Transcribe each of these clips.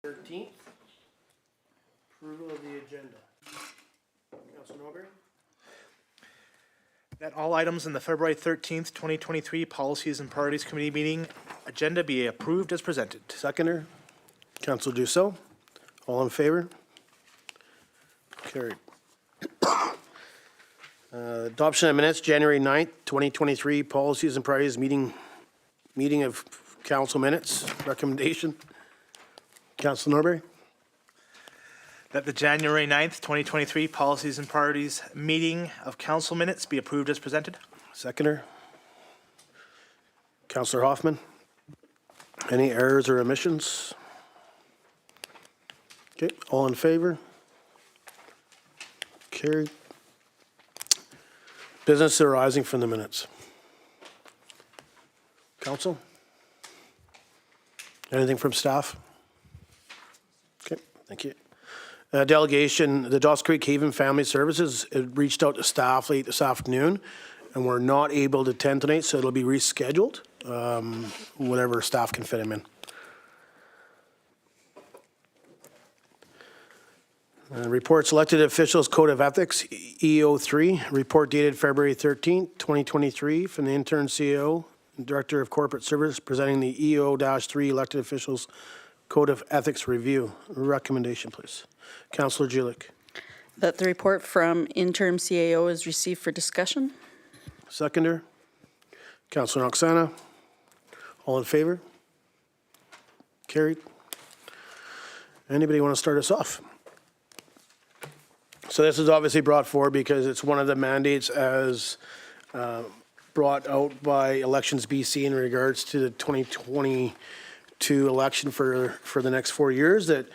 13th. Approval of the agenda. Councilor Norbury? That all items in the February 13th, 2023 Policies and Priorities Committee meeting agenda be approved as presented. Seconder? Councilor Dussault? All in favor? Carried. Adoption of minutes, January 9th, 2023, Policies and Priorities meeting of council minutes, recommendation. Councilor Norbury? That the January 9th, 2023 Policies and Priorities meeting of council minutes be approved as presented. Seconder? Councilor Hoffman? Any errors or omissions? Okay, all in favor? Carried. Business arising from the minutes. Council? Anything from staff? Okay, thank you. Delegation, the Dawson Creek Haven Family Services reached out to staff late this afternoon, and we're not able to attend tonight, so it'll be rescheduled, whatever staff can fit them in. Reports, elected officials Code of Ethics, EO3, report dated February 13th, 2023, from the Interim CAO, Director of Corporate Service, presenting the EO-3 elected officials Code of Ethics review. Recommendation, please. Councillor Julik. That the report from Interim CAO is received for discussion. Seconder. Councillor Oksana. All in favor? Carried. Anybody want to start us off? So this is obviously brought forward because it's one of the mandates as brought out by Elections BC in regards to the 2022 election for the next 4 years, that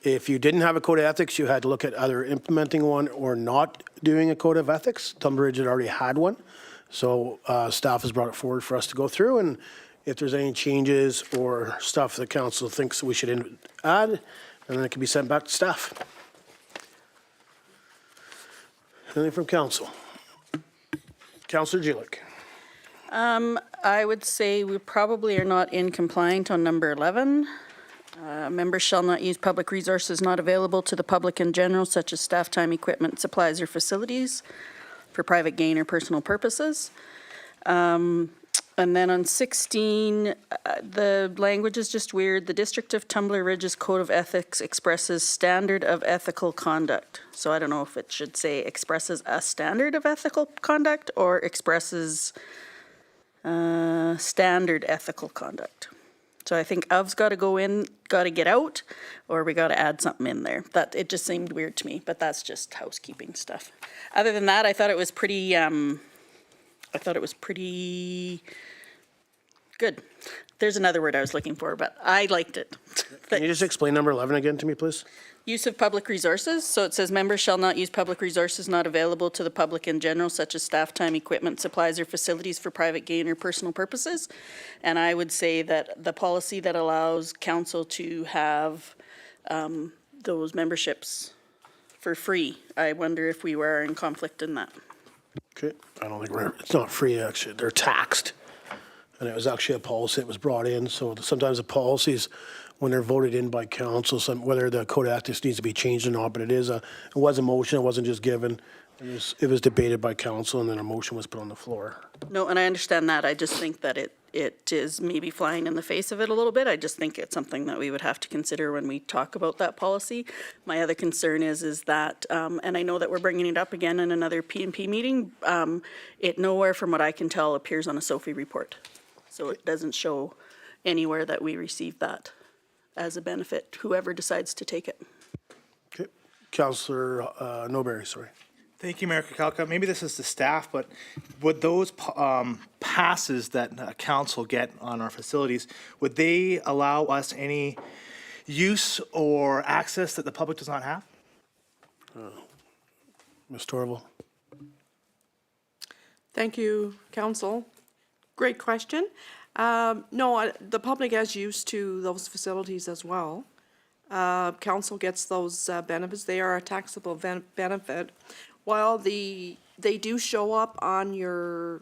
if you didn't have a code of ethics, you had to look at either implementing one or not doing a code of ethics. Tumbler Ridge had already had one. So staff has brought it forward for us to go through, and if there's any changes or stuff the council thinks we should add, then it can be sent back to staff. Anything from council? Councillor Julik. I would say we probably are not in compliant on number 11. Members shall not use public resources not available to the public in general, such as staff time, equipment, supplies, or facilities for private gain or personal purposes. And then on 16, the language is just weird. The District of Tumbler Ridge's Code of Ethics expresses standard of ethical conduct. So I don't know if it should say expresses a standard of ethical conduct or expresses standard ethical conduct. So I think of's got to go in, got to get out, or we got to add something in there. It just seemed weird to me, but that's just housekeeping stuff. Other than that, I thought it was pretty good. There's another word I was looking for, but I liked it. Can you just explain number 11 again to me, please? Use of public resources. So it says members shall not use public resources not available to the public in general, such as staff time, equipment, supplies, or facilities for private gain or personal purposes. And I would say that the policy that allows council to have those memberships for free, I wonder if we were in conflict in that. Okay, I don't think it's not free, actually. They're taxed. And it was actually a policy that was brought in. So sometimes the policies, when they're voted in by council, whether the code of ethics needs to be changed or not, but it was a motion. It wasn't just given. It was debated by council, and then a motion was put on the floor. No, and I understand that. I just think that it is maybe flying in the face of it a little bit. I just think it's something that we would have to consider when we talk about that policy. My other concern is that, and I know that we're bringing it up again in another P&P meeting, it nowhere from what I can tell appears on a SOFI report. So it doesn't show anywhere that we receive that as a benefit, whoever decides to take it. Okay, Councillor Norbury, sorry. Thank you, Mayor Krakowka. Maybe this is the staff, but would those passes that council get on our facilities, would they allow us any use or access that the public does not have? Ms. Torval. Thank you, council. Great question. No, the public has use to those facilities as well. Council gets those benefits. They are a taxable benefit. While they do show up on your,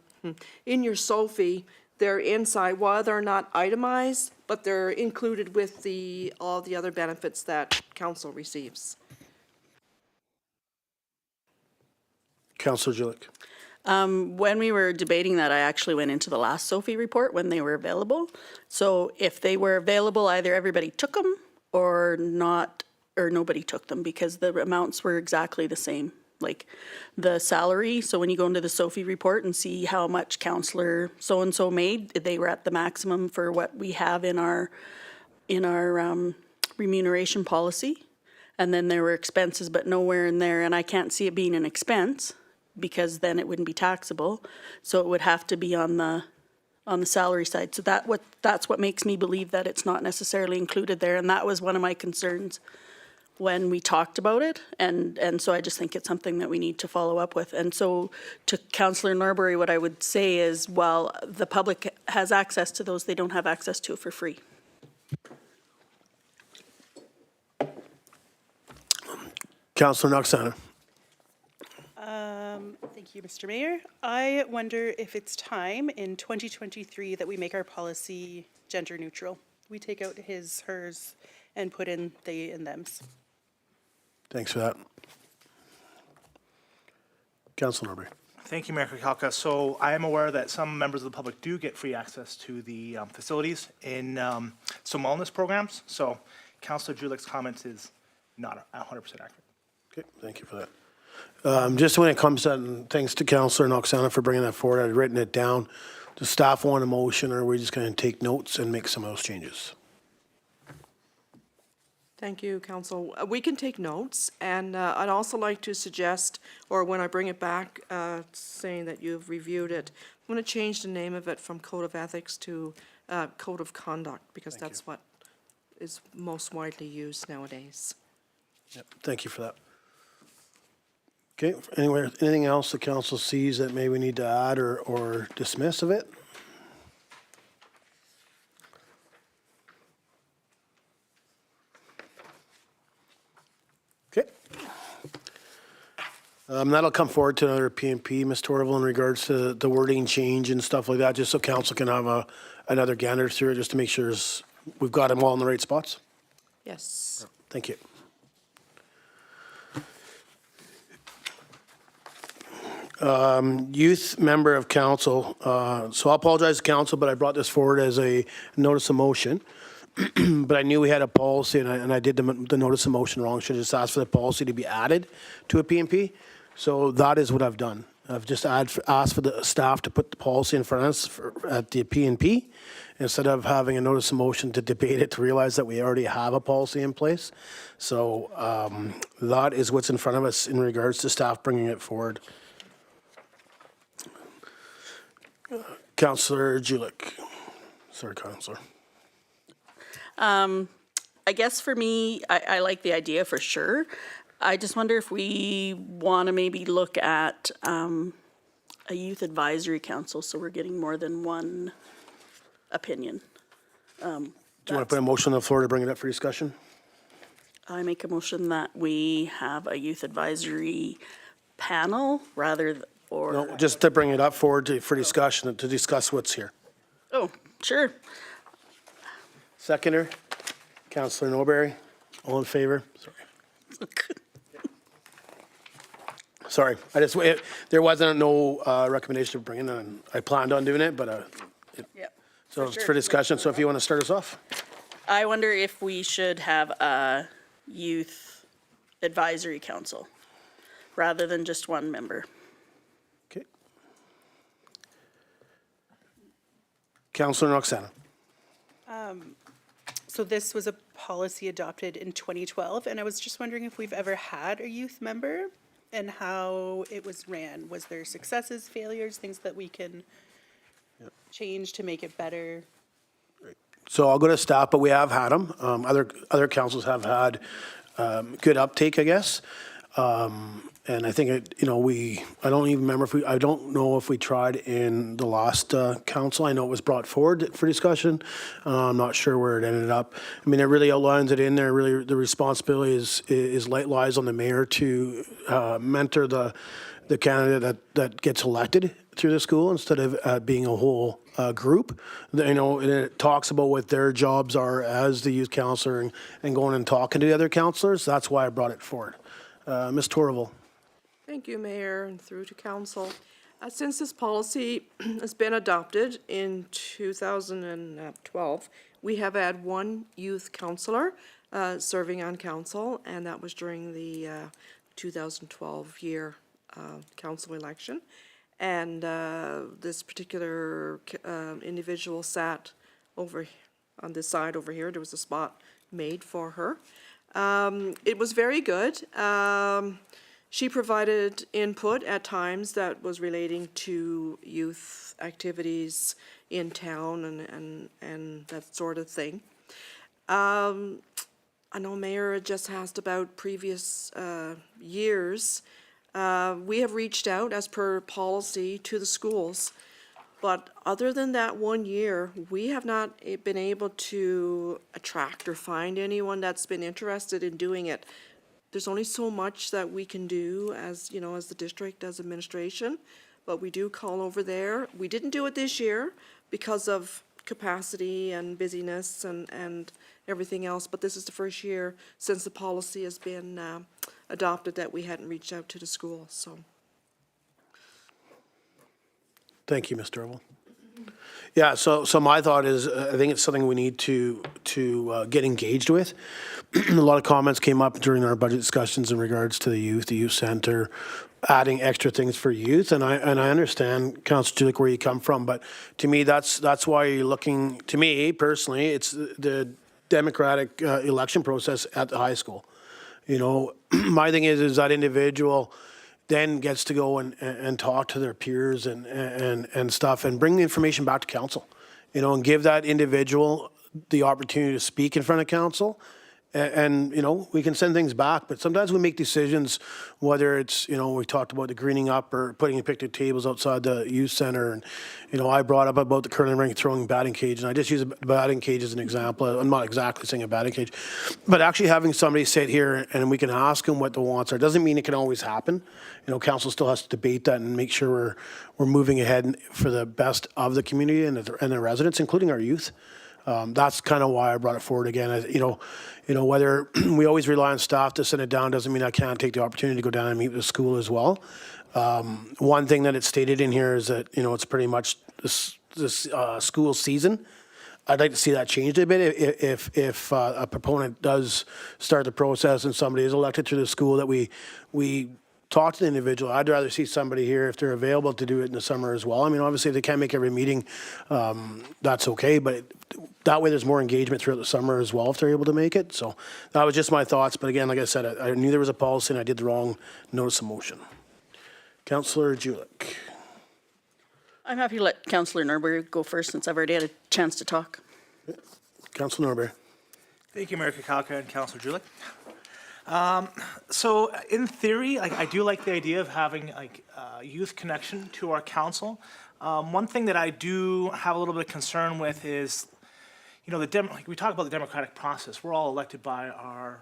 in your SOFI, they're inside, while they're not itemized, but they're included with all the other benefits that council receives. Councillor Julik. When we were debating that, I actually went into the last Sophie report when they were available. So if they were available, either everybody took them or not, or nobody took them, because the amounts were exactly the same. Like the salary, so when you go into the Sophie report and see how much councillor so-and-so made, they were at the maximum for what we have in our remuneration policy. And then there were expenses, but nowhere in there, and I can't see it being an expense, because then it wouldn't be taxable. So it would have to be on the salary side. So that's what makes me believe that it's not necessarily included there. And that was one of my concerns when we talked about it. And so I just think it's something that we need to follow up with. And so to Councillor Norbury, what I would say is, while the public has access to those, they don't have access to it for free. Councillor Knox-Santa. Thank you, Mr. Mayor. I wonder if it's time in 2023 that we make our policy gender neutral. We take out his, hers, and put in they and thems. Thanks for that. Councillor Norbury. Thank you, Mayor Krakowka. So I am aware that some members of the public do get free access to the facilities in some wellness programs. So Councillor Julik's comment is not 100% accurate. Okay, thank you for that. Just when it comes to, and thanks to Councillor Knox-Santa for bringing that forward, I'd written it down. Does staff want a motion, or are we just going to take notes and make some of those changes? Thank you, Council. We can take notes, and I'd also like to suggest, or when I bring it back, saying that you've reviewed it, I'm going to change the name of it from Code of Ethics to Code of Conduct, because that's what is most widely used nowadays. Yep, thank you for that. Okay, anything else the council sees that maybe we need to add or dismiss of it? Okay. That'll come forward to another PNP, Ms. Torval, in regards to the wording change and stuff like that, just so council can have another gander through it, just to make sure we've got them all in the right spots. Yes. Thank you. Youth member of council. So I apologize to council, but I brought this forward as a notice of motion. But I knew we had a policy, and I did the notice of motion wrong. Should have just asked for the policy to be added to a PNP. So that is what I've done. I've just asked for the staff to put the policy in front of us at the PNP, instead of having a notice of motion to debate it, to realize that we already have a policy in place. So that is what's in front of us in regards to staff bringing it forward. Councillor Julik. Sorry, Councillor. I guess for me, I like the idea for sure. I just wonder if we want to maybe look at a youth advisory council, so we're getting more than one opinion. Do you want to put a motion on the floor to bring it up for discussion? I make a motion that we have a youth advisory panel No, just to bring it up forward for discussion, to discuss what's here. Oh, sure. Seconder, Councillor Norbury. All in favor? Sorry, there wasn't no recommendation to bring it in. I planned on doing it, but Yep. so it's for discussion. So if you want to start us off. I wonder if we should have a youth advisory council rather than just one member. Okay. Councillor Knox-Santa. So this was a policy adopted in 2012, and I was just wondering if we've ever had a youth member and how it was ran. Was there successes, failures, things that we can change to make it better? So I'll go to staff, but we have had them. Other councils have had good uptake, I guess. And I think I don't even remember I don't know if we tried in the last council. I know it was brought forward for discussion. I'm not sure where it ended up. I mean, it really outlines it in there. Really, the responsibility lies on the mayor to mentor the candidate that gets elected through the school, instead of being a whole group, you know, and it talks about what their jobs are as the youth counselor and going and talking to the other counselors. That's why I brought it forward. Ms. Torval. Thank you, Mayor, and through to council. Since this policy has been adopted in 2012, we have had one youth counselor serving on council, and that was during the 2012 year council election. And this particular individual sat over on this side over here. There was a spot made for her. It was very good. She provided input at times that was relating to youth activities in town and that sort of thing. I know Mayor just asked about previous years. We have reached out as per policy to the schools, but other than that 1 year, we have not been able to attract or find anyone that's been interested in doing it. There's only so much that we can do as, you know, as the district, as administration, but we do call over there. We didn't do it this year because of capacity and busyness and everything else, but this is the first year since the policy has been adopted that we hadn't reached out to the school, so. Thank you, Mr. Earl. Yeah, so my thought is, I think it's something we need to get engaged with. A lot of comments came up during our budget discussions in regards to the youth center, adding extra things for youth, and I understand, Councillor Julik, where you come from, but to me, that's why you're looking, to me personally, it's the democratic election process at the high school. You know, my thing is that individual then gets to go and talk to their peers and stuff and bring the information back to council, you know, and give that individual the opportunity to speak in front of council. And, you know, we can send things back, but sometimes we make decisions, whether it's, you know, we talked about the greening up or putting picnic tables outside the youth center. And, you know, I brought up about the curling rink throwing batting cage, and I just use a batting cage as an example. I'm not exactly saying a batting cage, but actually having somebody sit here and we can ask them what the wants are. Doesn't mean it can always happen. You know, council still has to debate that and make sure we're moving ahead for the best of the community and the residents, including our youth. That's kind of why I brought it forward again. You know, whether we always rely on staff to send it down doesn't mean I can't take the opportunity to go down and meet with the school as well. One thing that it's stated in here is that, you know, it's pretty much this school season. I'd like to see that changed a bit if a proponent does start the process and somebody is elected to the school, that we talk to the individual. I'd rather see somebody here if they're available to do it in the summer as well. I mean, obviously, if they can't make every meeting, that's okay, but that way there's more engagement throughout the summer as well if they're able to make it. So that was just my thoughts. But again, like I said, I knew there was a policy and I did the wrong notice of motion. Councillor Julik. I'm happy to let Councillor Norbury go first since I've already had a chance to talk. Councillor Norbury. Thank you, Mayor Krakowka and Councillor Julik. So in theory, I do like the idea of having youth connection to our council. One thing that I do have a little bit of concern with is, you know, we talk about the democratic process. We're all elected by our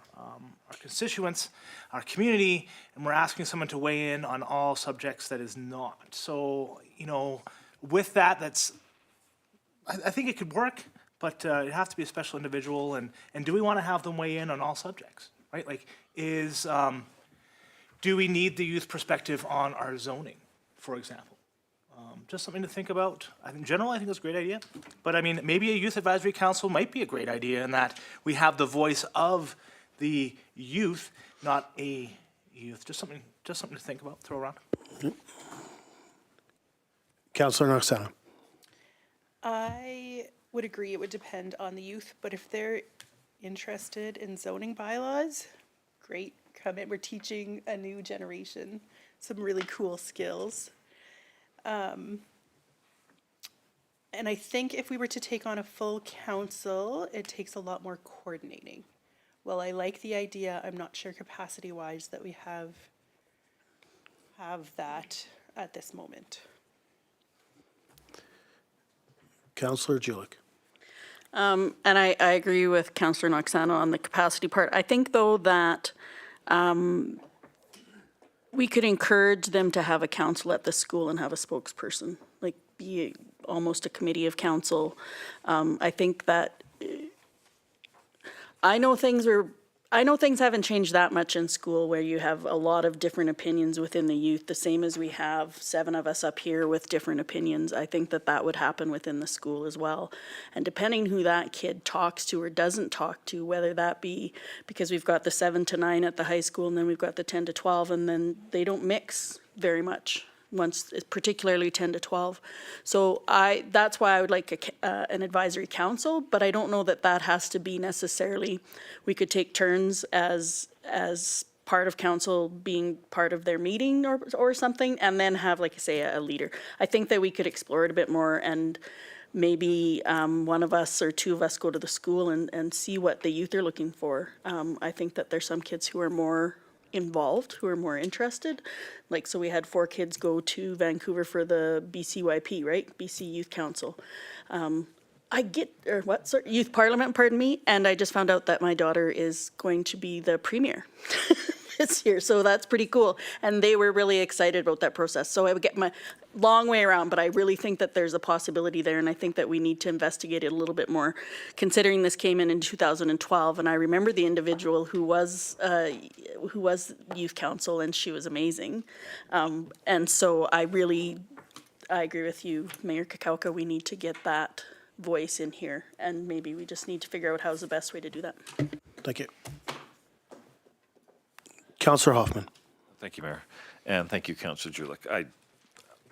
constituents, our community, and we're asking someone to weigh in on all subjects that is not. So, you know, with that, I think it could work, but it has to be a special individual. And do we want to have them weigh in on all subjects, right? Like, do we need the youth perspective on our zoning, for example? Just something to think about. In general, I think it's a great idea. But I mean, maybe a youth advisory council might be a great idea in that we have the voice of the youth, not a youth. Just something to think about, throw around. Councillor Noxana. I would agree it would depend on the youth, but if they're interested in zoning bylaws, great, come in. We're teaching a new generation some really cool skills. And I think if we were to take on a full council, it takes a lot more coordinating. Well, I like the idea. I'm not sure capacity-wise that we have that at this moment. Councillor Julik. And I agree with Councillor Noxano on the capacity part. I think, though, that we could encourage them to have a council at the school and have a spokesperson, like be almost a committee of council. I think that, I know things haven't changed that much in school where you have a lot of different opinions within the youth, the same as we have 7 of us up here with different opinions. I think that that would happen within the school as well. And depending who that kid talks to or doesn't talk to, whether that be because we've got the 7 to 9 at the high school and then we've got the 10 to 12 and then they don't mix very much. Once, particularly 10 to 12. So that's why I would like an advisory council, but I don't know that that has to be necessarily, we could take turns as part of council being part of their meeting or something, and then have, like I say, a leader. I think that we could explore it a bit more and maybe one of us or 2 of us go to the school and see what the youth are looking for. I think that there's some kids who are more involved, who are more interested. Like, so we had 4 kids go to Vancouver for the BCYP, right? BC Youth Council. Youth Parliament, pardon me. And I just found out that my daughter is going to be the premier this year. So that's pretty cool. And they were really excited about that process. So I would get my long way around, but I really think that there's a possibility there. And I think that we need to investigate it a little bit more, considering this came in 2012. And I remember the individual who was youth council, and she was amazing. And so I agree with you, Mayor Krakowka, we need to get that voice in here. And maybe we just need to figure out how's the best way to do that. Thank you. Councillor Hoffman. Thank you, Mayor. And thank you, Councillor Julich. I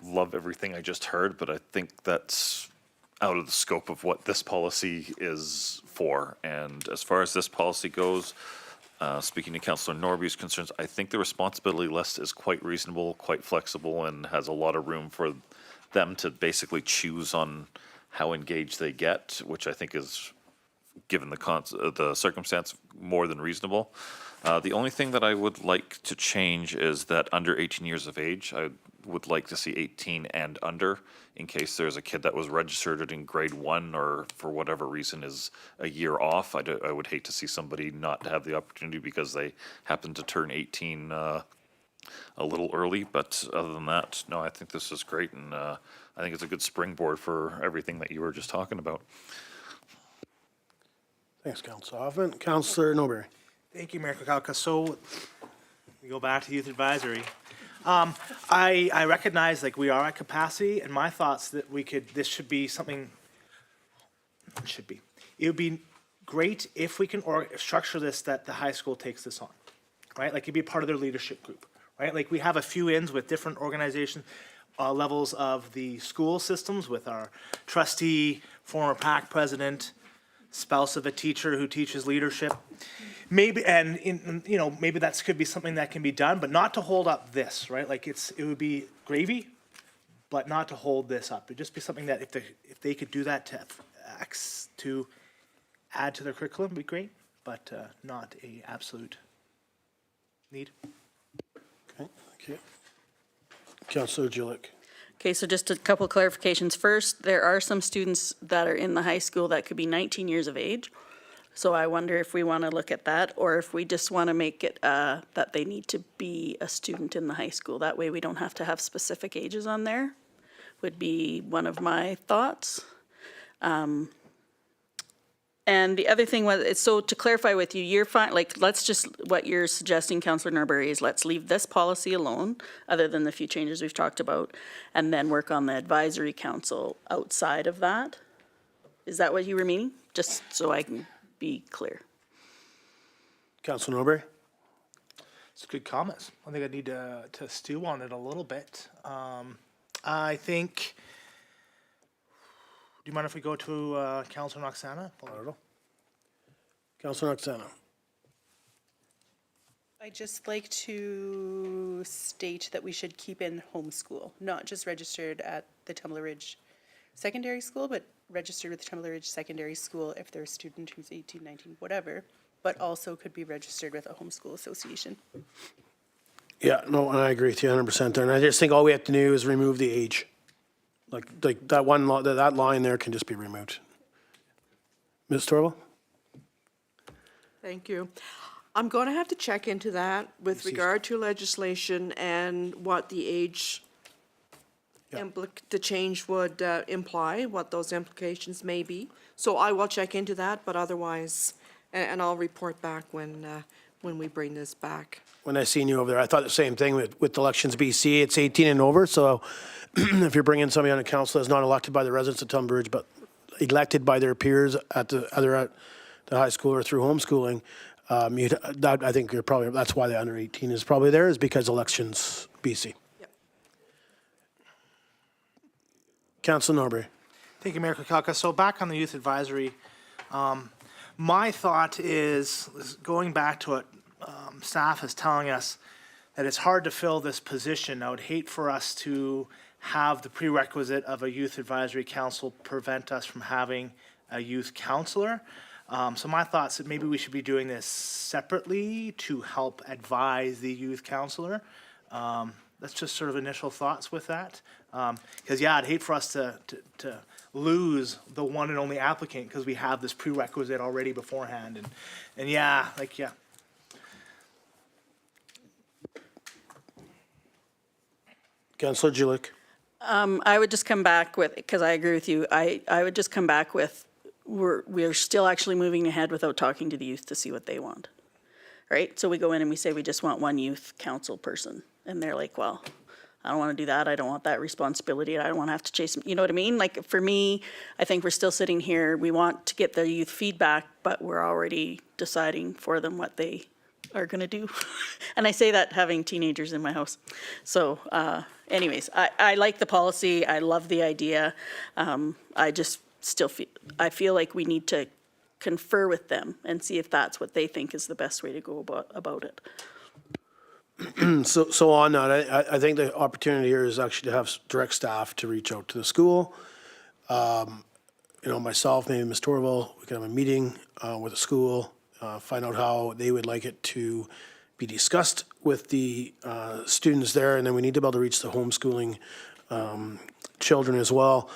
love everything I just heard, but I think that's out of the scope of what this policy is for. And as far as this policy goes, speaking to Councillor Norby's concerns, I think the responsibility list is quite reasonable, quite flexible, and has a lot of room for them to basically choose on how engaged they get, which I think is, given the circumstance, more than reasonable. The only thing that I would like to change is that under 18 years of age, I would like to see 18 and under, in case there's a kid that was registered in grade 1 or for whatever reason is a year off. I would hate to see somebody not have the opportunity because they happen to turn 18 a little early. But other than that, no, I think this is great, and I think it's a good springboard for everything that you were just talking about. Thanks, Councillor Hoffman. Councillor Norbury. Thank you, Mayor Krakowka. So we go back to youth advisory. I recognize, like, we are at capacity, and my thoughts that this should be something, it would be great if we can structure this that the high school takes this on, right? Like, it'd be part of their leadership group, right? Like, we have a few ins with different organization levels of the school systems with our trustee, former PAC president, spouse of a teacher who teaches leadership. Maybe, maybe that could be something that can be done, but not to hold up this, right? Like, it would be gravy, but not to hold this up. It'd just be something that if they could do that to add to their curriculum, would be great, but not a absolute need. Okay, thank you. Councillor Julich. Okay, so just a couple clarifications. First, there are some students that are in the high school that could be 19 years of age. So I wonder if we want to look at that, or if we just want to make it that they need to be a student in the high school. That way we don't have to have specific ages on there, would be one of my thoughts. And the other thing was, so to clarify with you, you're fine, like, let's just, what you're suggesting, Councillor Norbury, is let's leave this policy alone, other than the few changes we've talked about, and then work on the advisory council outside of that? Is that what you were meaning? Just so I can be clear. Councillor Norbury. It's good comments. I think I need to stew on it a little bit. I think, do you mind if we go to Councillor Noxana? Councillor Noxana. I'd just like to state that we should keep in homeschool, not just registered at the Tumbler Ridge Secondary School, but registered with the Tumbler Ridge Secondary School if they're a student who's 18, 19, whatever, but also could be registered with a homeschool association. Yeah, no, and I agree with you 100% there. And I just think all we have to do is remove the age. Like that one, that line there can just be removed. Ms. Torval? Thank you. I'm going to have to check into that with regard to legislation and what the age the change would imply, what those implications may be. So I will check into that, but otherwise, and I'll report back when we bring this back. When I seen you over there, I thought the same thing with Elections BC. It's 18 and over, so if you're bringing somebody on a council that's not elected by the residents of Tumbler Ridge, but elected by their peers either at the high school or through homeschooling, I think you're probably, that's why the under 18 is probably there, is because Elections BC. Yep. Council Norbury. Thank you, Mayor Krakowka. So back on the youth advisory, my thought is going back to what staff is telling us, that it's hard to fill this position. I would hate for us to have the prerequisite of a youth advisory council prevent us from having a youth counselor. So my thoughts that maybe we should be doing this separately to help advise the youth counselor. That's just sort of initial thoughts with that. Because yeah, I'd hate for us to lose the one and only applicant because we have this prerequisite already beforehand. And yeah, like, yeah. Councillor Julik. I would just come back with, because I agree with you, I would just come back with, we're still actually moving ahead without talking to the youth to see what they want, right? So we go in and we say, we just want one youth council person. And they're like, well, I don't want to do that. I don't want that responsibility. I don't want to have to chase them. You know what I mean? Like, for me, I think we're still sitting here. We want to get the youth feedback, but we're already deciding for them what they are going to do. And I say that having teenagers in my house. So anyways, I like the policy. I love the idea. I just still feel like we need to confer with them and see if that's what they think is the best way to go about it. So on that, I think the opportunity here is actually to have direct staff to reach out to the school. Myself, maybe Ms. Torval, we can have a meeting with the school, find out how they would like it to be discussed with the students there, and then we need to be able to reach the homeschooling children as well.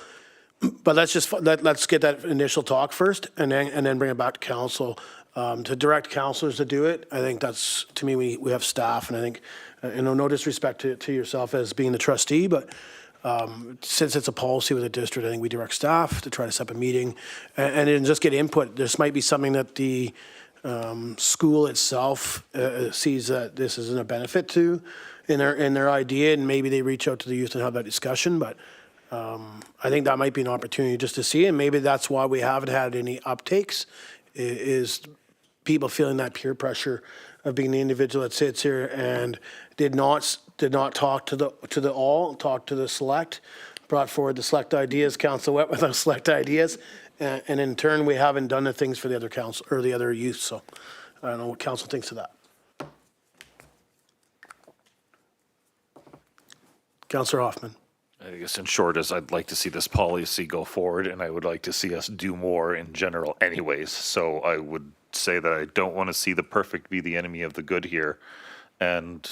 But let's get that initial talk first, and then bring it back to council. To direct counselors to do it, I think that's, to me, we have staff, and I think, no disrespect to yourself as being the trustee, but since it's a policy with the district, I think we direct staff to try to set up a meeting and then just get input. This might be something that the school itself sees that this isn't a benefit to in their idea, and maybe they reach out to the youth and have that discussion, but I think that might be an opportunity just to see, and maybe that's why we haven't had any uptakes, is people feeling that peer pressure of being the individual that sits here and did not talk to the select, brought forward the select ideas, council went with those select ideas, and in turn we haven't done the things for the other council or the other youth. So I don't know what council thinks of that. Councillor Hoffman. I guess in short is I'd like to see this policy go forward, and I would like to see us do more in general anyways. So I would say that I don't want to see the perfect be the enemy of the good here. And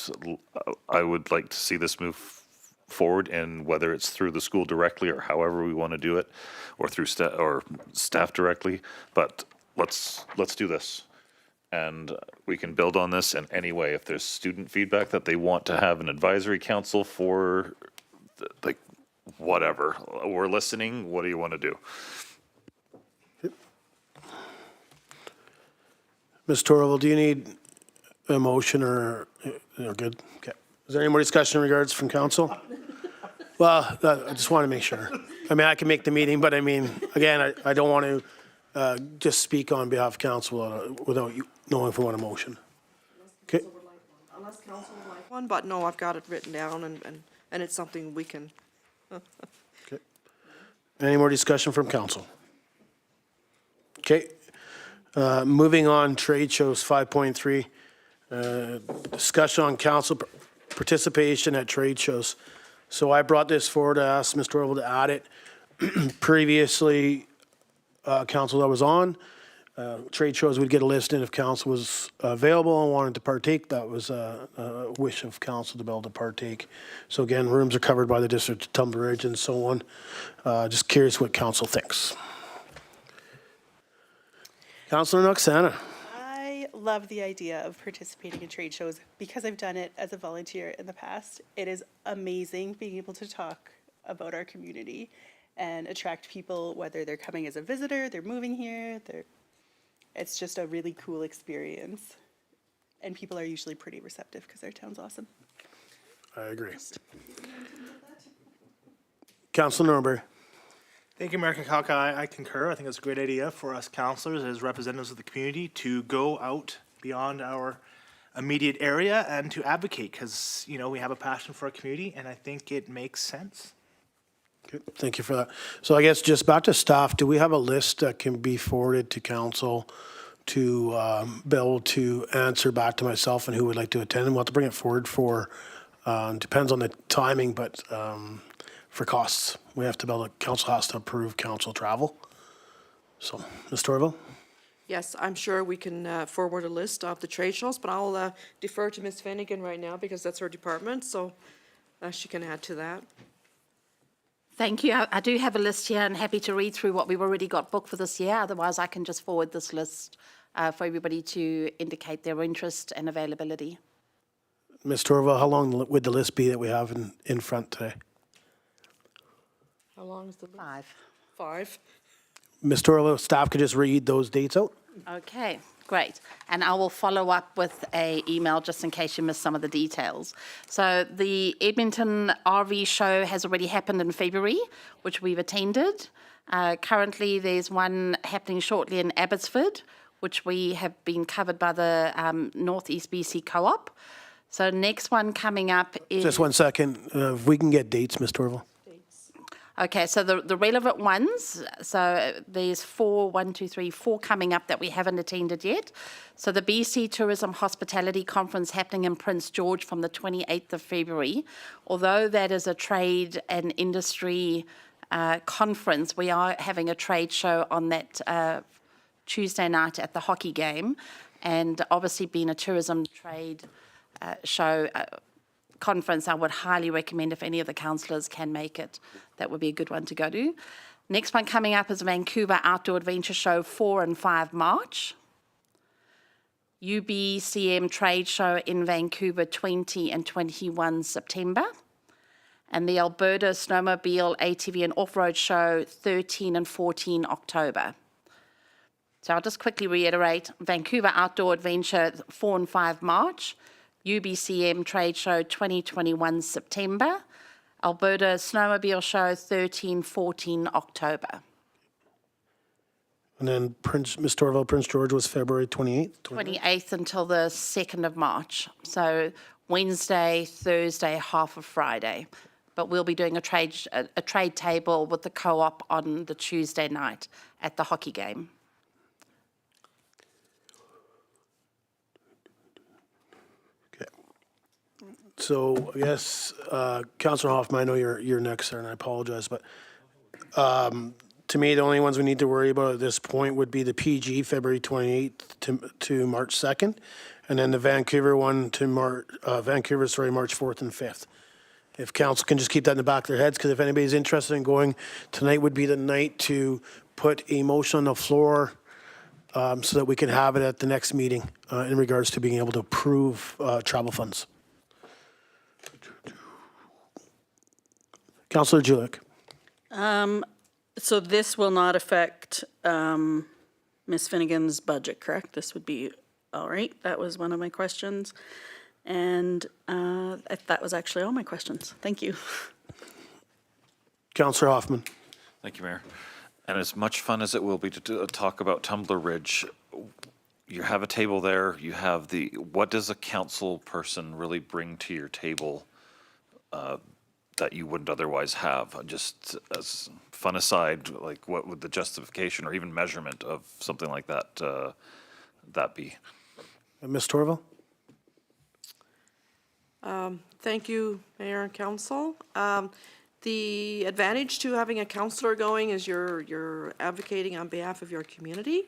I would like to see this move forward, and whether it's through the school directly or however we want to do it, or through staff directly. But let's do this. And we can build on this in any way. If there's student feedback that they want to have an advisory council for, like, whatever, we're listening. What do you want to do? Ms. Torval, do you need a motion or you're good? Okay. Is there any more discussion in regards from council? Well, I just want to make sure. I mean, I can make the meeting, but I mean, again, I don't want to just speak on behalf of council without you knowing if we want a motion. Okay. Unless council would like one, but no, I've got it written down, and it's something we can. Okay. Any more discussion from council? Okay. Moving on, trade shows 5.3. Discussion on council participation at trade shows. So I brought this forward to ask Mr. Orville to add it. Previously, council that was on, trade shows would get a list in if council was available and wanted to partake. That was a wish of council to be able to partake. So again, rooms are covered by the district of Tumbler Ridge and so on. Just curious what council thinks. Councillor Noxana. I love the idea of participating in trade shows because I've done it as a volunteer in the past. It is amazing being able to talk about our community and attract people, whether they're coming as a visitor, they're moving here, it's just a really cool experience. And people are usually pretty receptive because our town's awesome. I agree. Councilor Norbury. Thank you, Mayor Krakowka. I concur. I think it's a great idea for us councillors as representatives of the community to go out beyond our immediate area and to advocate because, you know, we have a passion for our community and I think it makes sense. Good. Thank you for that. So I guess just back to staff, do we have a list that can be forwarded to council to be able to answer back to myself and who would like to attend? And we'll have to bring it forward for, depends on the timing, but for costs. We have to be able to, council has to approve council travel. So, Ms. Torval? Yes, I'm sure we can forward a list of the trade shows, but I'll defer to Ms. Finnegan right now because that's her department, so she can add to that. Thank you. I do have a list here and happy to read through what we've already got booked for this year. Otherwise, I can just forward this list for everybody to indicate their interest and availability. Ms. Torval, how long would the list be that we have in front today? How long is the list? 5. 5. Ms. Torval, staff could just read those dates out? Okay, great. And I will follow up with an email just in case you missed some of the details. So the Edmonton RV show has already happened in February, which we've attended. Currently, there's one happening shortly in Abbotsford, which we have been covered by the Northeast BC Co-op. So next one coming up is... Just 1 second. If we can get dates, Ms. Torval. Okay, so the relevant ones, so there's 4 coming up that we haven't attended yet. So the BC Tourism Hospitality Conference happening in Prince George from the 28th of February. Although that is a trade and industry conference, we are having a trade show on that Tuesday night at the hockey game. And obviously being a tourism trade show conference, I would highly recommend if any of the councillors can make it. That would be a good one to go to. Next one coming up is Vancouver Outdoor Adventure Show 4 and 5 March. UBCM Trade Show in Vancouver 20 and 21 September. And the Alberta Snowmobile, ATV and Off-Road Show 13 and 14 October. So I'll just quickly reiterate, Vancouver Outdoor Adventure 4 and 5 March. UBCM Trade Show 2021 September, Alberta Snowmobile Show 13-14 October. And then Ms. Torval, Prince George was February 28th? 28th until the 2nd of March. So Wednesday, Thursday, half of Friday. But we'll be doing a trade table with the co-op on the Tuesday night at the hockey game. So I guess, Councillor Hoffman, I know you're next, sir, and I apologize, but to me, the only ones we need to worry about at this point would be the PG, February 28th to March 2nd, and then the Vancouver one to March 4th and 5th. If council can just keep that in the back of their heads, because if anybody's interested in going, tonight would be the night to put a motion on the floor so that we can have it at the next meeting in regards to being able to approve travel funds. Councillor Julik. So this will not affect Ms. Finnegan's budget, correct? This would be, all right, that was one of my questions. And that was actually all my questions. Thank you. Councillor Hoffman. Thank you, Mayor. And as much fun as it will be to talk about Tumbler Ridge, you have a table there, you have what does a council person really bring to your table that you wouldn't otherwise have? Just as fun aside, like what would the justification or even measurement of something like that that be? Ms. Torval? Thank you, Mayor and Council. The advantage to having a councillor going is you're advocating on behalf of your community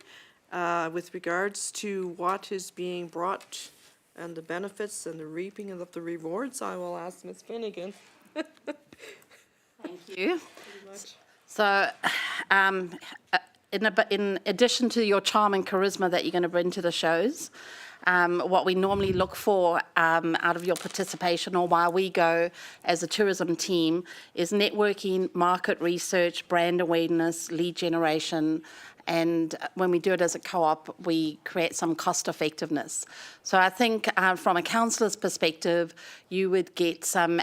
with regards to what is being brought and the benefits and the reaping of the rewards. I will ask Ms. Finnegan. Thank you. So in addition to your charm and charisma that you're going to bring to the shows, what we normally look for out of your participation or why we go as a tourism team is networking, market research, brand awareness, lead generation, and when we do it as a co-op, we create some cost effectiveness. So I think from a councillor's perspective, you would get some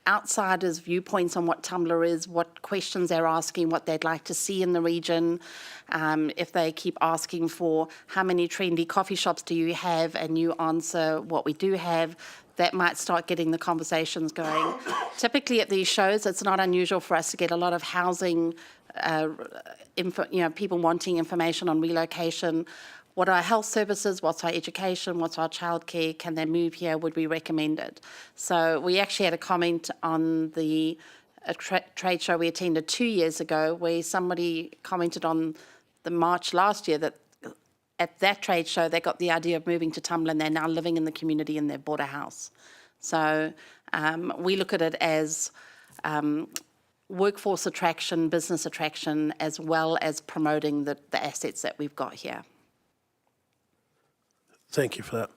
outsiders' viewpoints on what Tumbler is, what questions they're asking, what they'd like to see in the region. If they keep asking for how many trendy coffee shops do you have, and you answer what we do have, that might start getting the conversations going. Typically at these shows, it's not unusual for us to get a lot of housing, people wanting information on relocation. What are our health services? What's our education? What's our childcare? Can they move here? Would we recommend it? So we actually had a comment on the trade show we attended 2 years ago where somebody commented on the March last year that at that trade show they got the idea of moving to Tumbler and they're now living in the community and they've bought a house. So we look at it as workforce attraction, business attraction, as well as promoting the assets that we've got here. Thank you for that.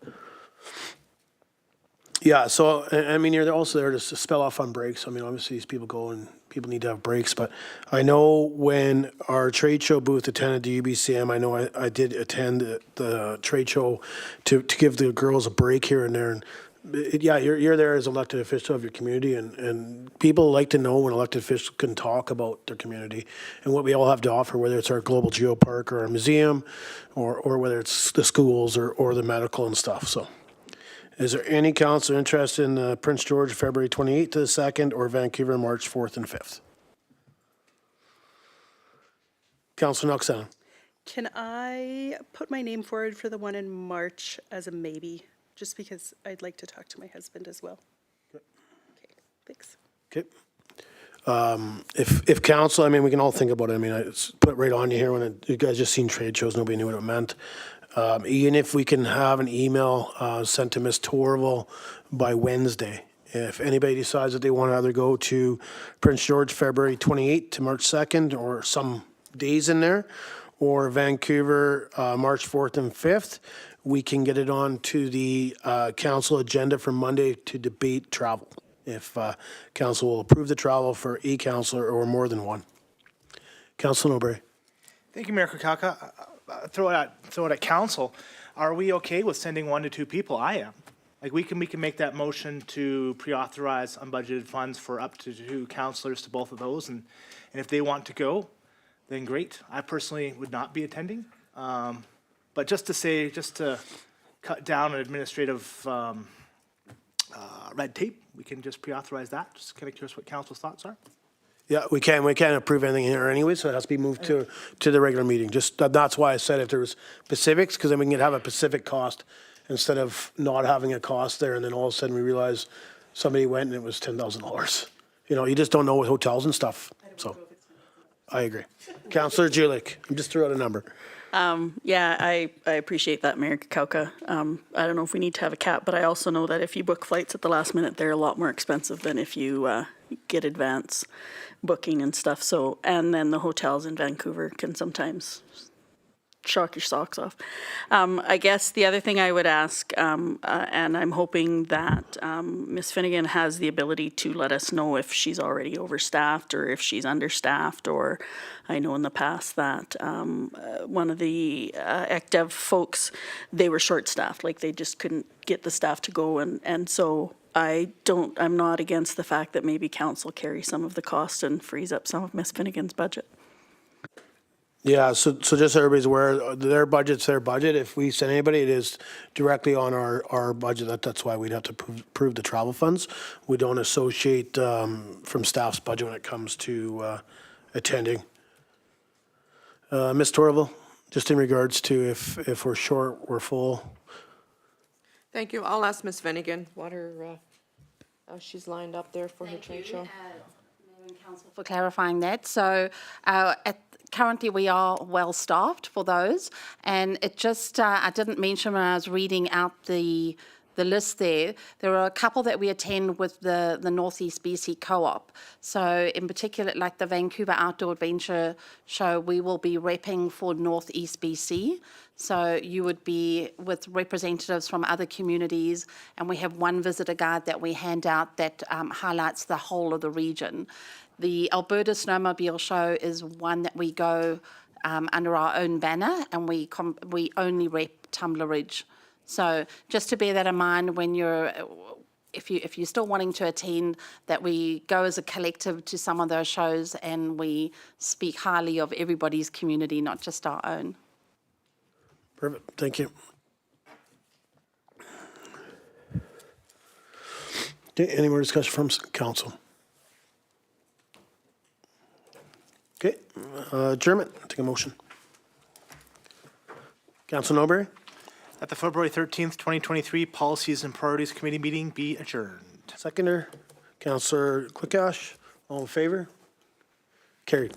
Yeah, so, I mean, you're also there to spell off on breaks. I mean, obviously, these people go and people need to have breaks, but I know when our trade show booth attended the UBCM, I know I did attend the trade show to give the girls a break here and there. And you're there as elected official of your community, and people like to know when elected officials can talk about their community and what we all have to offer, whether it's our global geopark or our museum, or whether it's the schools or the medical and stuff. So, is there any council interested in Prince George, February 28th to the 2nd, or Vancouver, March 4th and 5th? Councilor Knox-Allen. Can I put my name forward for the one in March as a maybe? Just because I'd like to talk to my husband as well. Okay, thanks. Okay. If council, I mean, we can all think about it. I mean, I put it right on you here when you guys just seen trade shows, nobody knew what it meant. Even if we can have an email sent to Ms. Torval by Wednesday, if anybody decides that they want to either go to Prince George, February 28th to March 2nd, or some days in there, or Vancouver, March 4th and 5th, we can get it on to the council agenda for Monday to debate travel, if council will approve the travel for a councillor or more than one. Councilor Nobre. Thank you, Mayor Krakowka. Throw it at council. Are we okay with sending 1 to 2 people? I am. Like, we can make that motion to pre-authorize unbudgeted funds for up to 2 councillors to both of those, and if they want to go, then great. I personally would not be attending. But just to cut down on administrative red tape, we can just pre-authorize that. Just kind of curious what council's thoughts are. Yeah, we can't approve anything here anyway, so it has to be moved to the regular meeting. Just, that's why I said if there was specifics, because then we can have a specific cost instead of not having a cost there, and then all of a sudden we realize somebody went and it was $10,000. You know, you just don't know with hotels and stuff, so. I agree. Councillor Julik, I'm just throwing out a number. Yeah, I appreciate that, Mayor Krakowka. I don't know if we need to have a cap, but I also know that if you book flights at the last minute, they're a lot more expensive than if you get advance booking and stuff. So, and then the hotels in Vancouver can sometimes shock your socks off. I guess the other thing I would ask, and I'm hoping that Ms. Finnegan has the ability to let us know if she's already overstaffed or if she's understaffed, or I know in the past that one of the ECDEV folks, they were short-staffed, like they just couldn't get the staff to go, and so I'm not against the fact that maybe council carry some of the cost and frees up some of Ms. Finnegan's budget. Yeah, so just so everybody's aware, their budget's their budget. If we send anybody, it is directly on our budget. That's why we'd have to approve the travel funds. We don't associate from staff's budget when it comes to attending. Ms. Torval, just in regards to if we're short, we're full. Thank you. I'll ask Ms. Finnegan what her, she's lined up there for her trade show. Mayor and Council for clarifying that. So currently we are well staffed for those, and it just I didn't mention when I was reading out the the list there. There are a couple that we attend with the Northeast BC Co-op. So in particular, like the Vancouver Outdoor Adventure Show, we will be repping for Northeast BC. So you would be with representatives from other communities, and we have one visitor guide that we hand out that highlights the whole of the region. The Alberta Snowmobile Show is one that we go under our own banner, and we only rep Tumbler Ridge. So just to bear that in mind when if you're still wanting to attend, that we go as a collective to some of those shows and we speak highly of everybody's community, not just our own. Perfect, thank you. Okay, any more discussion from council? Okay, adjournment, take a motion. Council Noberry? At the February 13th, 2023 Policies and Priorities Committee meeting be adjourned. Seconder, Councillor Quickash, all in favor? Carried.